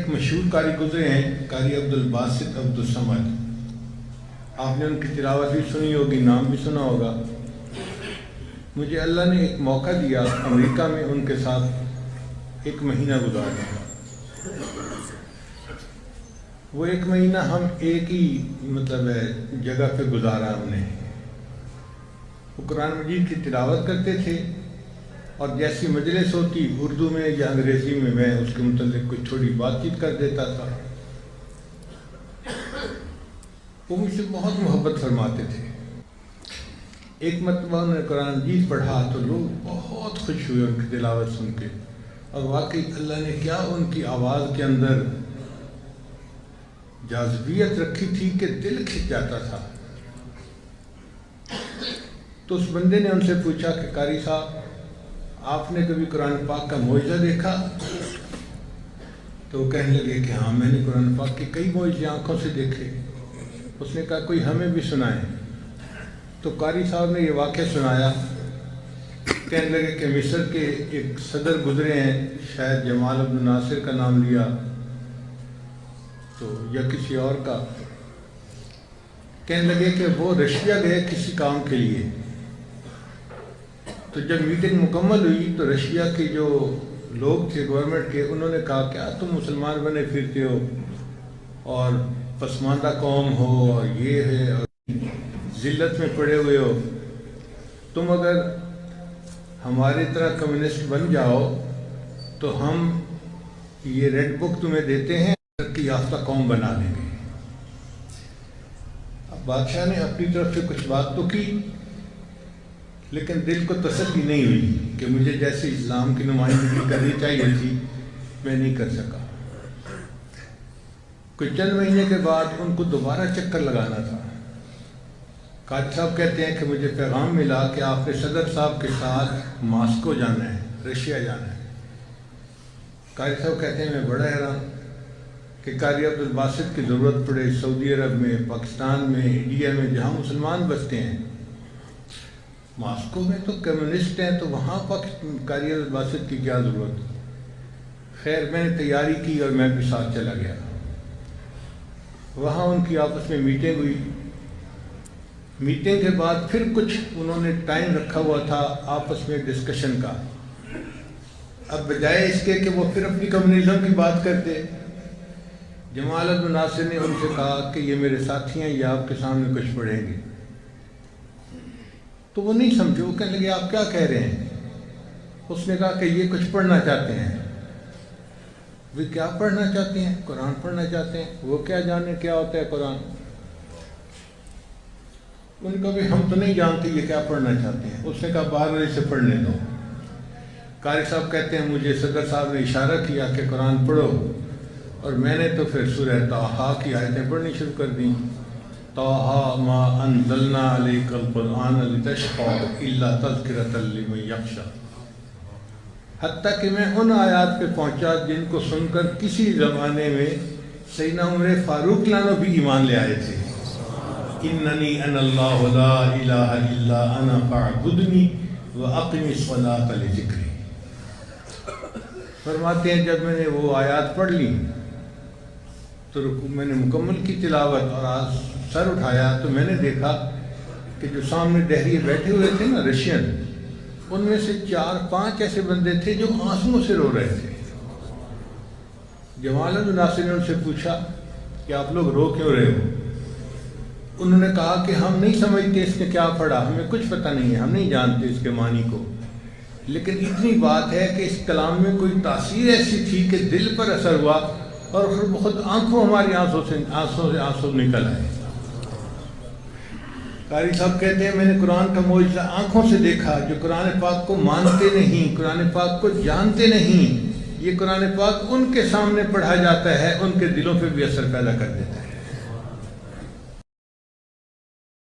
ایک مشہور قاری گزرے ہیں، قاری عبدالباسط عبدالصمد. آپ نے ان کی تلاوت بھی سنی ہوگی، نام بھی سنا ہوگا. مجھے اللہ نے ایک موقع دیا امریکہ میں ان کے ساتھ 1 مہینہ گزارا. وہ 1 مہینہ ہم ایک ہی جگہ پہ گزارا ہم نے. وہ قرآن مجید کی تلاوت کرتے تھے اور جیسی مجلس ہوتی اردو میں یا انگریزی میں اس کے متعلق کچھ تھوڑی بات چیت کر دیتا تھا. وہ مجھ سے بہت محبت فرماتے تھے. ایک مرتبہ انہوں نے قرآن مجید پڑھا تو لوگ بہت خوش ہوئے ان کی تلاوت سن کے، اور واقعی اللہ نے کیا ان کی آواز کے اندر جاذبیت رکھی تھی کہ دل کھنچ جاتا تھا. تو اس بندے نے ان سے پوچھا کہ قاری صاحب آپ نے کبھی قرآن پاک کا معجزہ دیکھا؟ تو وہ کہنے لگے کہ ہاں میں نے قرآن پاک کے کئی معجزے آنکھوں سے دیکھے. اس نے کہا کوئی ہمیں بھی سنائیں. تو قاری صاحب نے یہ واقعہ سنایا. کہنے لگے کہ مصر کے ایک صدر گزرے ہیں، شاید جمال عبد الناصر کا نام لیا تو یا کسی اور کا. کہنے لگے کہ وہ رشیا گئے کسی کام کے لیے. تو جب میٹنگ مکمل ہوئی تو رشیا کے جو لوگ تھے گورنمنٹ کے، انہوں نے کہا کیا تم مسلمان بنے پھرتے ہو اور پسماندہ قوم ہو اور یہ ہے اور ذلت میں پڑے ہوئے ہو، تم اگر ہماری طرح کمیونسٹ بن جاؤ تو ہم یہ ریڈ بک تمہیں دیتے ہیں، ترقی یافتہ قوم بنا دیں گے. اب بادشاہ نے اپنی طرف سے کچھ بات تو کی لیکن دل کو تسلی نہیں ہوئی کہ مجھے جیسے اسلام کی نمائندگی کرنی چاہیے تھی میں نہیں کر سکا. کچھ چند مہینے کے بعد ان کو دوبارہ چکر لگانا تھا. قاری صاحب کہتے ہیں کہ مجھے پیغام ملا کہ آپ نے صدر صاحب کے ساتھ ماسکو جانا ہے، رشیا جانا ہے. قاری صاحب کہتے ہیں میں بڑا حیران کہ قاری عبدالباسط کی ضرورت پڑے سعودی عرب میں، پاکستان میں، انڈیا میں جہاں مسلمان بستے ہیں. ماسکو میں تو کمیونسٹ ہیں تو وہاں قاری عبدالباسط کی کیا ضرورت. خیر میں نے تیاری کی اور میں بھی ساتھ چلا گیا. وہاں ان کی آپس میں میٹنگ ہوئی. میٹنگ کے بعد پھر کچھ انہوں نے ٹائم رکھا ہوا تھا آپس میں ڈسکشن کا. اب بجائے اس کے کہ وہ پھر اپنی کمیونزم کی بات کرتے، جمال عبد الناصر نے ان سے کہا کہ یہ میرے ساتھی ہیں، یہ آپ کے سامنے کچھ پڑھیں گے. تو وہ نہیں سمجھے. وہ کہنے لگے آپ کیا کہہ رہے ہیں؟ اس نے کہا کہ یہ کچھ پڑھنا چاہتے ہیں. وہ کیا پڑھنا چاہتے ہیں؟ قرآن پڑھنا چاہتے ہیں. وہ کیا جانے کیا ہوتا ہے قرآن. ان کا بھی ہم تو نہیں جانتے یہ کیا پڑھنا چاہتے ہیں. اس نے کہا بارہ سے پڑھنے دو. قاری صاحب کہتے ہیں مجھے صدر صاحب نے اشارہ کیا کہ قرآن پڑھو، اور میں نے تو پھر سورہ طٰہٰ کی آیتیں پڑھنی شروع کر دیں. طٰہٰ ما انزلنا علیک القرآن لتشقیٰ الا تذکرۃ لمن یخشیٰ. حتیٰ کہ میں ان آیات پہ پہنچا جن کو سن کر کسی زمانے میں سیدنا عمر فاروق لانو بھی ایمان لے آئے تھے. اننی انا اللہ لا الہ الا انا فاعبدنی واقم الصلاۃ لذکری. فرماتے ہیں جب میں نے وہ آیات پڑھ لی تو میں نے مکمل کی تلاوت اور آج سر اٹھایا تو میں نے دیکھا کہ جو سامنے دہریے بیٹھے ہوئے تھے نا رشین، ان میں سے 4-5 ایسے بندے تھے جو آنسوؤں سے رو رہے تھے. جمال عبد الناصر نے ان سے پوچھا کہ آپ لوگ رو کیوں رہے ہو؟ انہوں نے کہا کہ ہم نہیں سمجھتے اس نے کیا پڑھا، ہمیں کچھ پتہ نہیں ہے، ہم نہیں جانتے اس کے معنی کو، لیکن اتنی بات ہے کہ اس کلام میں کوئی تاثیر ایسی تھی کہ دل پر اثر ہوا اور خود آنکھوں ہماری آنسوں سے آنسو نکل آئے. قاری صاحب کہتے ہیں میں نے قرآن کا معجزہ آنکھوں سے دیکھا. جو قرآن پاک کو مانتے نہیں، قرآن پاک کو جانتے نہیں، یہ قرآن پاک ان کے سامنے پڑھا جاتا ہے، ان کے دلوں پہ بھی اثر پیدا کر دیتا ہے.